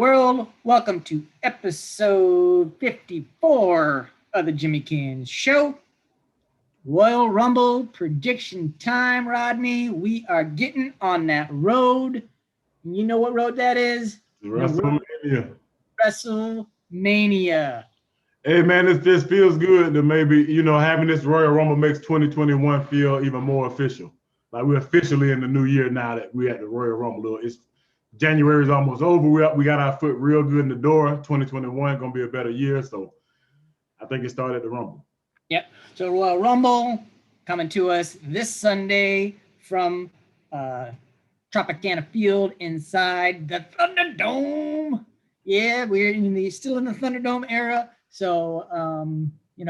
world? Welcome to episode 54 of the Jimmy Canz Show. Royal Rumble prediction time, Rodney. We are getting on that road. You know what road that is? WrestleMania. WrestleMania. Hey man, this just feels good to maybe, having this Royal Rumble makes 2021 feel even more official. Like we're officially in the new year now that we're at the Royal Rumble. It's January is almost over. We got our foot real good in the door. 2021 gonna be a better year. So I think it started at the Rumble. Yep. So Royal Rumble coming to us this Sunday from Tropicana Field inside the Thunderdome. Yeah, we're still in the Thunderdome era. So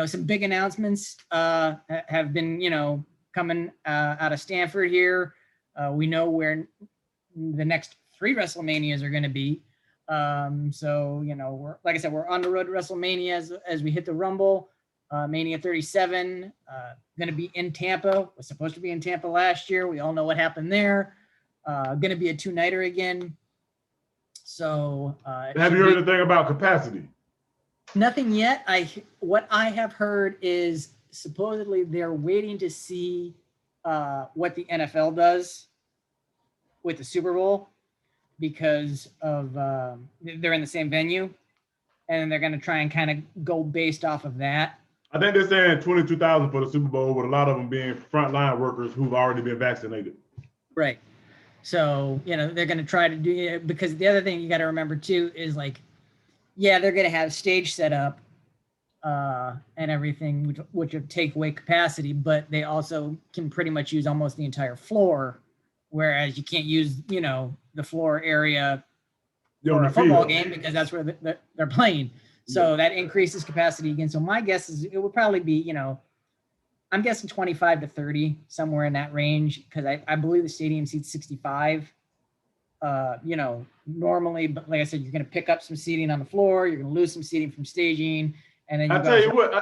some big announcements have been coming out of Stanford here. We know where the next 3 WrestleManias are going to be. We're, like I said, we're on the road to WrestleMania as we hit the Rumble. Mania 37, going to be in Tampa. Was supposed to be in Tampa last year. We all know what happened there. Going to be a 2-nighter again. So have you heard anything about capacity? Nothing yet. What I have heard is supposedly they're waiting to see what the NFL does with the Super Bowl because of they're in the same venue, and they're going to try and kind of go based off of that. I think they're saying 22,000 for the Super Bowl, with a lot of them being frontline workers who've already been vaccinated. Right. So, they're going to try to do it because the other thing you got to remember too is they're going to have stage set up and everything, which will take away capacity, but they also can pretty much use almost the entire floor, whereas you can't use, the floor area for a football game because that's where they're playing. So that increases capacity again. So my guess is it would probably be, I'm guessing 25 to 30, somewhere in that range, because I believe the stadium seats 65. Normally, but like I said, you're going to pick up some seating on the floor. You're going to lose some seating from staging, and then I tell you what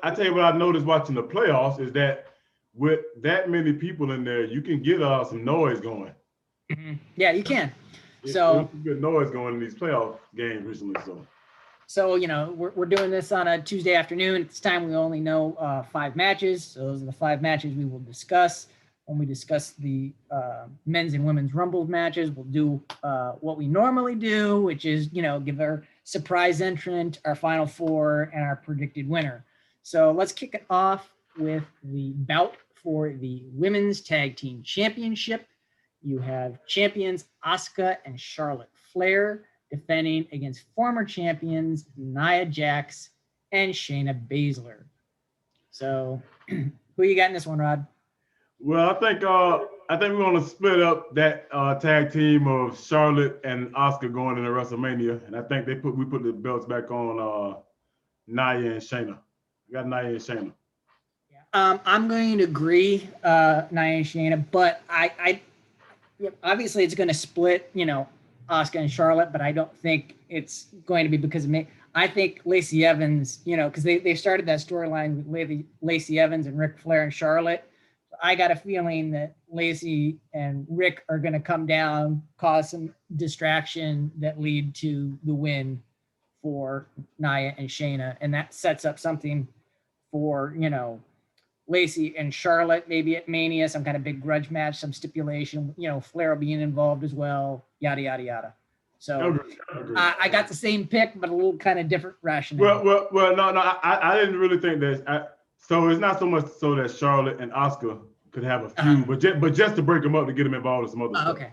I noticed watching the playoffs is that with that many people in there, you can get some noise going. Mm-hmm. Yeah, you can. There's some good noise going in these playoff games recently. So we're doing this on a Tuesday afternoon. At this time, we only know 5 matches. So those are the 5 matches we will discuss. When we discuss the men's and women's Rumble matches, we'll do what we normally do, which is, give our surprise entrant, our final 4, and our predicted winner. So let's kick it off with the bout for the Women's Tag Team Championship. You have champions Asuka and Charlotte Flair defending against former champions Nia Jax and Shayna Baszler. So who you got in this one, Rod? Well, I think we're going to split up that tag team of Charlotte and Asuka going into WrestleMania, and I think we put the belts back on Nia and Shayna. I got Nia and Shayna. Yeah. I'm going to agree, Nia and Shayna, but I obviously it's going to split, Asuka and Charlotte, but I don't think it's going to be because of me. I think Lacey Evans, because they started that storyline with Lacey Evans and Ric Flair and Charlotte. I got a feeling that Lacey and Rick are going to come down, cause some distraction that lead to the win for Nia and Shayna. And that sets up something for, Lacey and Charlotte, maybe at Mania, some kind of big grudge match, some stipulation, Flair being involved as well, yada, yada, yada. So I got the same pick, but a little kind of different rationale. Well, no, I didn't really think that. So it's not so much so that Charlotte and Asuka could have a feud, but just to break them up to get them involved in some other stuff. Okay.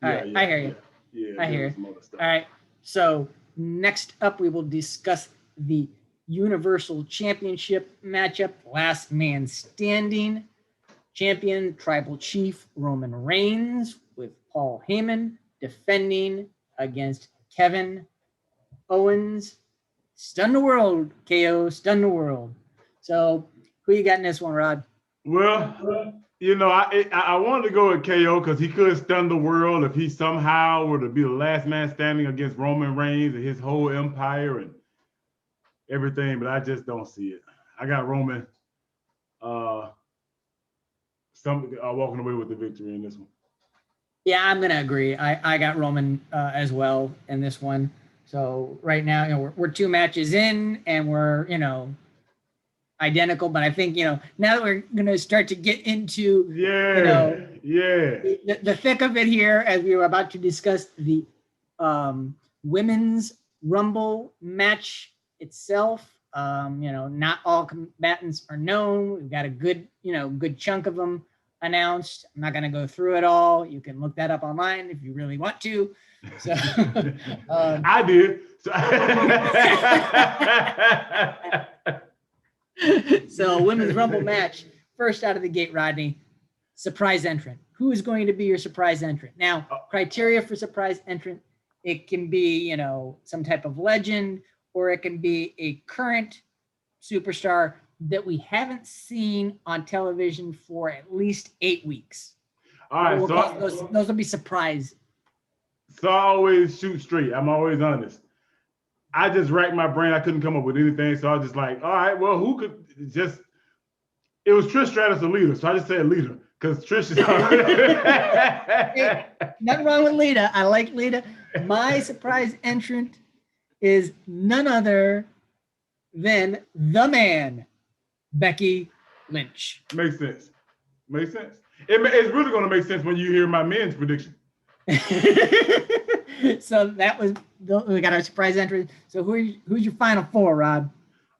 All right. I hear you. Yeah, I hear you. Some other stuff. All right. So next up, we will discuss the Universal Championship matchup, last man standing. Champion Tribal Chief Roman Reigns with Paul Heyman defending against Kevin Owens. Stun the world, KO, stun the world. So who you got in this one, Rod? Well, I wanted to go with KO because he could stun the world if he somehow were to be the last man standing against Roman Reigns and his whole empire and everything, but I just don't see it. I got Roman walking away with the victory in this one. Yeah, I'm gonna agree. I got Roman as well in this one. So right now, we're 2 matches in, and we're identical. But I think now that we're gonna start to get into Yeah, yeah. the thick of it here, as we were about to discuss the women's Rumble match itself. Not all combatants are known. We've got a good chunk of them announced. I'm not going to go through it all. You can look that up online if you really want to. So I did. So women's Rumble match, first out of the gate, Rodney, surprise entrant. Who is going to be your surprise entrant? Now, criteria for surprise entrant, it can be, some type of legend, or it can be a current superstar that we haven't seen on television for at least 8 weeks. All right, those will be surprise. So I always shoot straight. I'm always honest. I just racked my brain. I couldn't come up with anything. So I was just like, all right, well, who could just, it was Trish Stratus or Lita. So I just said Lita because Trish is Hey, nothing wrong with Lita. I like Lita. My surprise entrant is none other than the man, Becky Lynch. Makes sense. Makes sense. It's really going to make sense when you hear my men's prediction. So that was, we got our surprise entrant. So who's your final 4, Rod?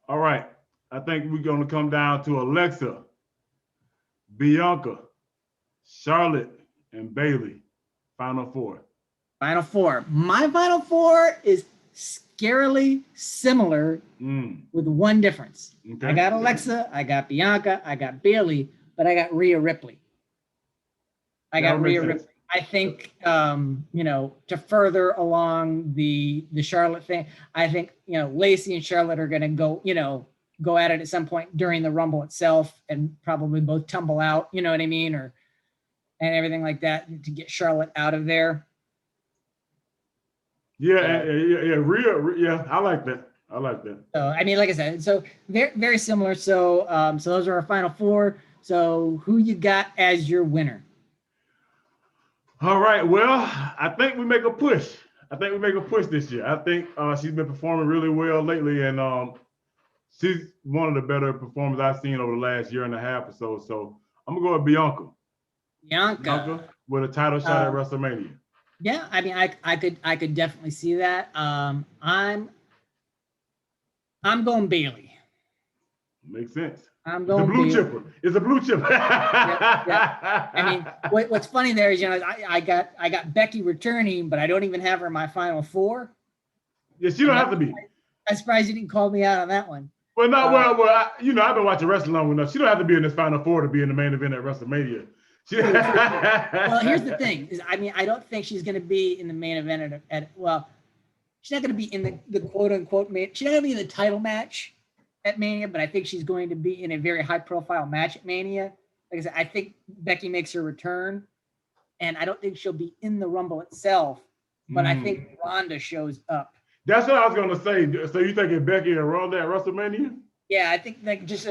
All right. I think we're going to come down to Alexa, Bianca, Charlotte, and Bayley. Final 4. Final 4. My final 4 is scarily similar with one difference. Okay. I got Alexa, I got Bianca, I got Bayley, but I got Rhea Ripley. Ripley. I think, to further along the Charlotte thing, I think, Lacey and Charlotte are going to go at it at some point during the Rumble itself and probably both tumble out, you know what I mean? And everything like that to get Charlotte out of there. Yeah. Rhea, yeah, I like that. So, I mean, like I said, so very, very similar. So, so those are our final 4. So who you got as your winner? All right. Well, I think we make a push. This year. I think she's been performing really well lately, and she's one of the better performers I've seen over the last year and a half or so. So I'm gonna go with Bianca. Bianca with a title shot at WrestleMania. Yeah, I mean, I could definitely see that. I'm going Bayley. Makes sense. I'm going the blue Bayley. chipper. It's a blue chipper. Yeah. I mean, what's funny there is, I got Becky returning, but I don't even have her in my final 4. Yeah, she don't have to be. I'm surprised you didn't call me out on that one. Well, no, I've been watching wrestling long enough. She don't have to be in this final 4 to be in the main event at WrestleMania. Well, here's the thing: I don't think she's going to be in the main event she's not going to be in the quote unquote she's not going to be in the title match at Mania, but I think she's going to be in a very high profile match at Mania. Like I said, I think Becky makes her return, and I don't think she'll be in the Rumble itself, but I think Ronda shows up. That's what I was going to say. So you thinking Becky and Ronda at WrestleMania? Yeah, I think like just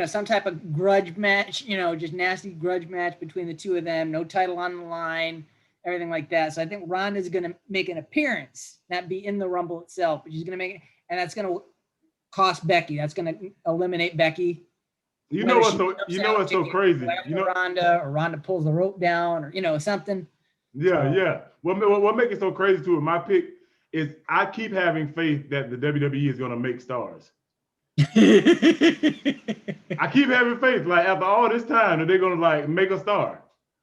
some type of grudge match, just nasty grudge match between the two of them, no title on the line, everything like that. So I think Ronda's going to make an appearance, not be in the Rumble itself, but she's going to make it, and that's going to cost Becky. That's going to eliminate Becky. You know what's so crazy? Ronda pulls the rope down, or something. Yeah. What makes it so crazy too with my pick is I keep having faith that the WWE is going to make stars. I keep having faith, like after all this time, that they're going to like make a star.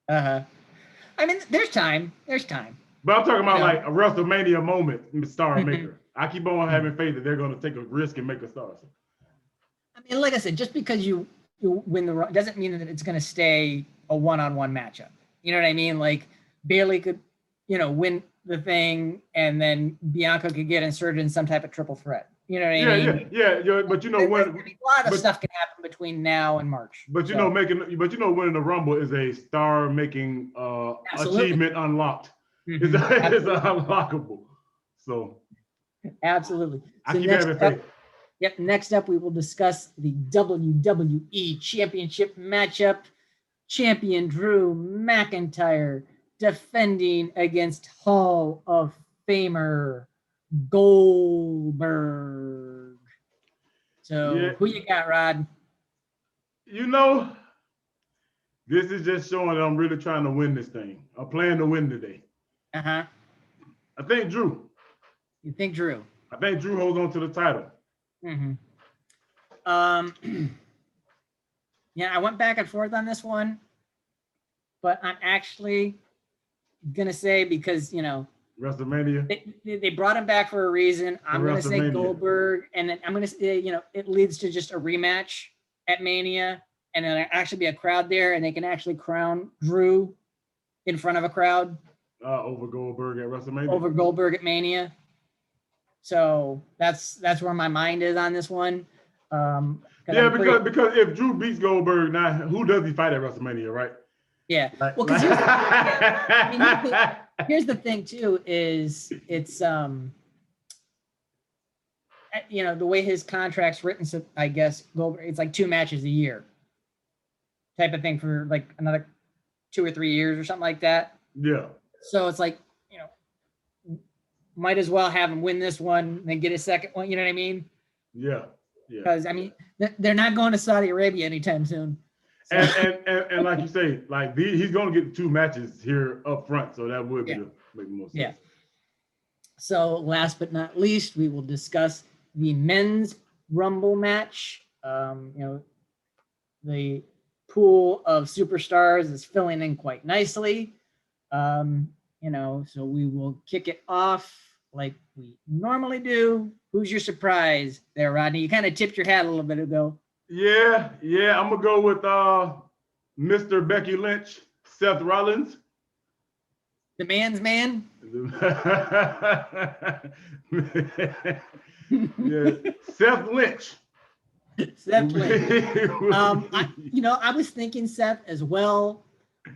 I mean, there's time. But I'm talking about like a WrestleMania moment star maker. I keep on having faith that they're going to take a risk and make a star. I mean, like I said, just because you win the doesn't mean that it's going to stay a one-on-one matchup. You know what I mean? Like Bayley could, win the thing, and then Bianca could get inserted in some type of triple threat. You know what I mean? Yeah. But when a lot of stuff can happen between now and March. But winning the Rumble is a star-making achievement unlocked. It's unlockable. So absolutely. I keep having faith. Yep. Next up, we will discuss the WWE Championship matchup. Champion Drew McIntyre defending against Hall of Famer Goldberg. So Yeah. who you got, Rod? You know, this is just showing that I'm really trying to win this thing. I'm playing to win today. Uh-huh. I think Drew. You think Drew? I think Drew holds on to the title. Mm-hmm. Yeah, I went back and forth on this one, but I'm actually gonna say, because WrestleMania. they brought him back for a reason. I'm gonna say WrestleMania. Goldberg, and then I'm gonna say it leads to just a rematch at Mania, and then there actually be a crowd there, and they can actually crown Drew in front of a crowd Over Goldberg at WrestleMania. over Goldberg at Mania. So that's where my mind is on this one. Yeah, because if Drew beats Goldberg, now who does he fight at WrestleMania, right? Yeah. Well, because here's the thing too, is it's the way his contract's written, so I guess Goldberg, it's like 2 matches a year type of thing for like another 2 or 3 years or something like that. Yeah. So it's like, might as well have him win this one, then get a second one. You know what I mean? Yeah. Because they're not going to Saudi Arabia anytime soon. So. And like you say, like he's going to get 2 matches here up front, so that would make more sense. Yeah. So last but not least, we will discuss the men's Rumble match. The pool of superstars is filling in quite nicely. So we will kick it off like we normally do. Who's your surprise there, Rodney? You kind of tipped your hat a little bit ago. Yeah. I'm gonna go with Mr. Becky Lynch, Seth Rollins. The man's man. Yeah, Seth Lynch. Seth Lynch. I was thinking Seth as well.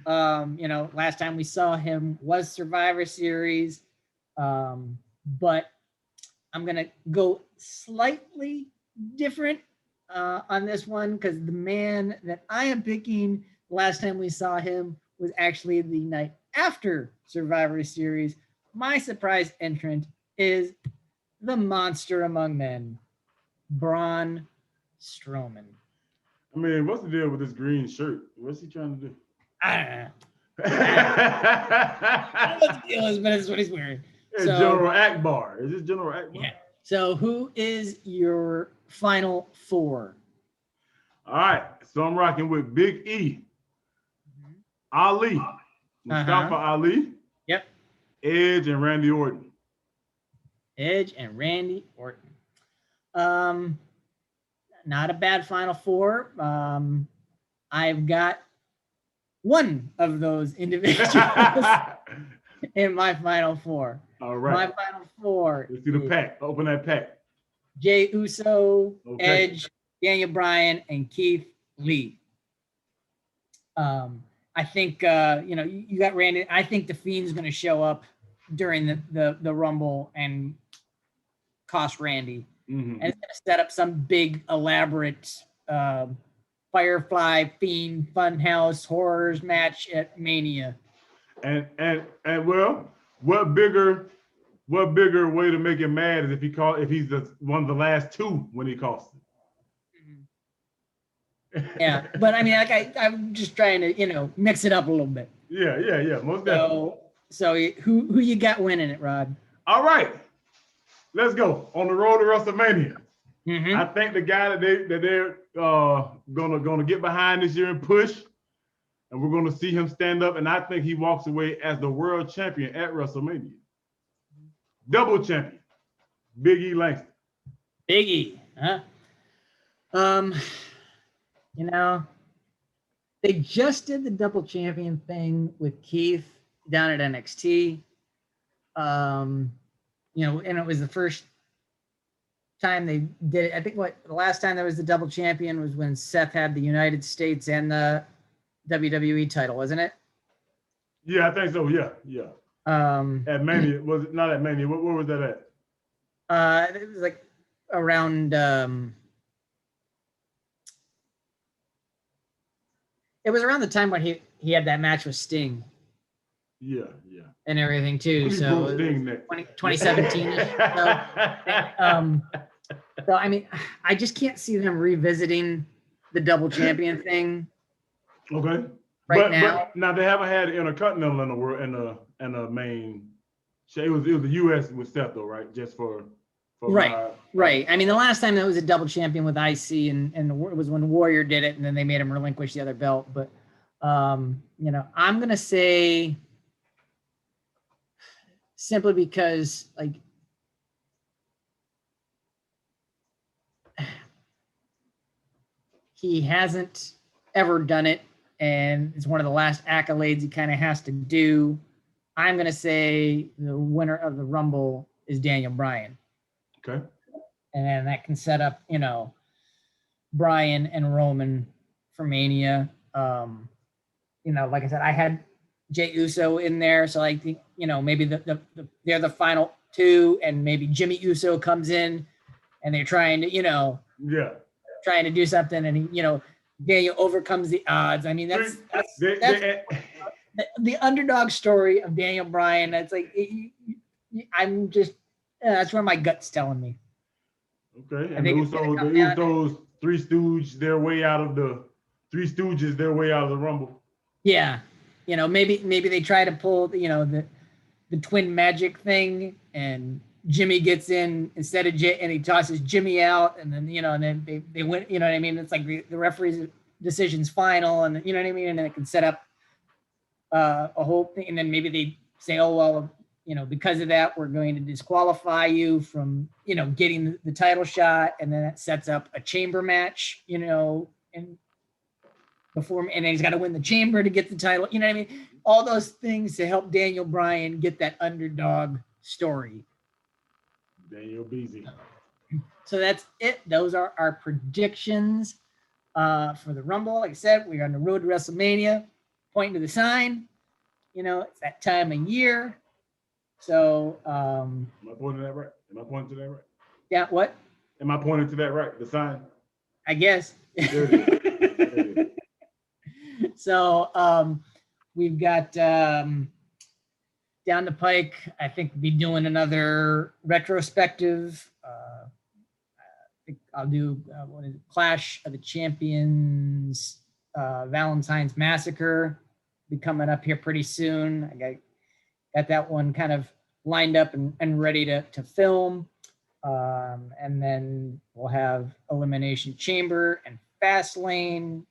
Last time we saw him was Survivor Series. But I'm going to go slightly different on this one, because the man that I am picking last time we saw him was actually the night after Survivor Series. My surprise entrant is the monster among men, Braun Strowman. I mean, what's the deal with this green shirt? What's he trying to do? I don't know. I don't know what the deal is, but it's what he's wearing. General Akbar. Is this General Akbar? Yeah. So who is your final 4? All right. So I'm rocking with Big E, Ali, Mustafa Ali. Yep. Edge and Randy Orton. Not a bad final 4. I've got one of those individuals in my final 4. All right. My final 4. Let's see the pack. Open that pack. Jey Uso, Edge, Daniel Bryan, and Keith Lee. I think you got Randy. I think the Fiend's going to show up during the Rumble and cost Randy, and it's going to set up some big elaborate Firefly Fiend Funhouse Horrors match at Mania. And well, what bigger way to make him mad is if he's one of the last 2 when he costs him. Yeah, but I mean, I'm just trying to mix it up a little bit. Yeah, most definitely. So who you got winning it, Rod? All right, let's go on the road to WrestleMania. I think the guy that they're gonna get behind this year and push, and we're gonna see him stand up, and I think he walks away as the world champion at WrestleMania. Double champion, Big E Langston. Big E, huh? They just did the double champion thing with Keith down at NXT. And it was the first time they did it. I think the last time there was the double champion was when Seth had the United States and the WWE title, wasn't it? Yeah, I think so. Yeah. At Mania, was it not at Mania? Where was that at? It was like around. It was around the time when he had that match with Sting. Yeah. and everything too. Please So boo Sting next. 2017. So I mean, I just can't see them revisiting the double champion thing. Okay. Right But now they haven't had Intercontinental in the world and a main. It was the U.S. with Seth though, right? Just for right. I mean, the last time that was a double champion with IC and it was when Warrior did it, and then they made him relinquish the other belt. But you know, I'm gonna say simply because like he hasn't ever done it, and it's one of the last accolades he kind of has to do. I'm going to say the winner of the Rumble is Daniel Bryan. Okay. And that can set up, you know, Bryan and Roman for Mania. You know, like I said, I had Jey Uso in there, so I think, you know, maybe they're the final two, and maybe Jimmy Uso comes in, and they're trying to, you know, trying to do something, and he, you know, Daniel overcomes the odds. I mean, that's the underdog story of Daniel Bryan. That's like, I'm just, that's where my gut's telling me. Okay, and the Usos, Three Stooges, their way out of the Rumble. Yeah, you know, maybe they try to pull, you know, the twin magic thing, and Jimmy gets in instead of and he tosses Jimmy out, and then, you know, and then they win. You know what I mean? It's like the referee's decision's final, and you know what I mean, and then it can set up a whole thing, and then maybe they say, oh well, you know, because of that, we're going to disqualify you from, you know, getting the title shot, and then it sets up a chamber match, you know, and before, and then he's got to win the chamber to get the title. You know what I mean? All those things to help Daniel Bryan get that underdog story. Daniel Beasy. So that's it. Those are our predictions for the Rumble. Like I said, we're on the road to WrestleMania. Pointing to the sign, you know, it's that time of year. So, am I pointing to that right? Am I pointing to that right? Yeah, what? Am I pointing to that right? The sign? I guess. There it is. So, we've got down the pike, I think we'll be doing another retrospective. I think I'll do what is it? Clash of the Champions, Valentine's Massacre. Be coming up here pretty soon. I got that one kind of lined up and ready to film. And then we'll have Elimination Chamber and Fastlane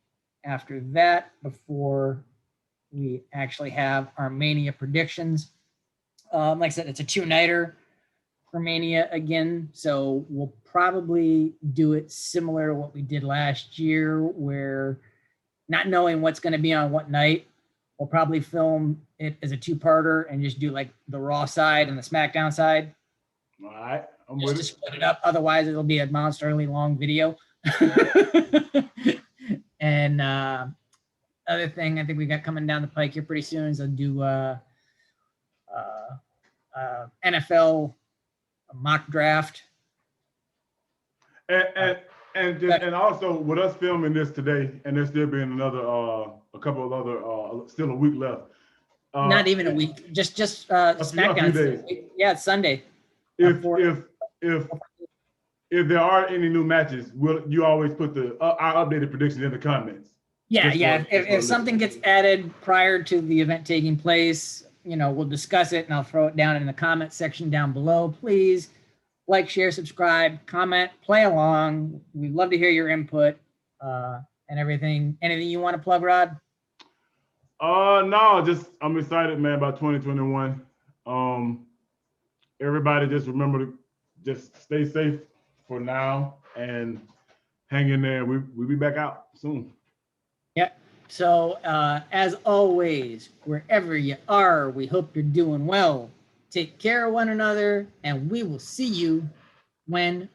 after that, before we actually have our Mania predictions. Like I said, it's a 2-nighter for Mania again, so we'll probably do it similar to what we did last year, where not knowing what's going to be on what night, we'll probably film it as a 2-parter and just do like the Raw side and the SmackDown side. All right, I'm just with to it. split it up. Otherwise, it'll be a monsterly long video. And other thing I think we got coming down the pike here pretty soon is I'll do NFL mock draft. And also with us filming this today, and there still being another a couple of other still a week left. Not even a week, just SmackDown. Days. Yeah, it's Sunday. If there are any new matches, you always put our updated predictions in the comments. Yeah. If something gets added prior to the event taking place, you know, we'll discuss it, and I'll throw it down in the comment section down below. Please like, share, subscribe, comment, play along. We'd love to hear your input and everything. Anything you want to plug, Rod? No, just I'm excited, man, about 2021. Everybody just remember to just stay safe for now and hang in there. We'll be back out soon. Yeah. So as always, wherever you are, we hope you're doing well. Take care of one another, and we will see you when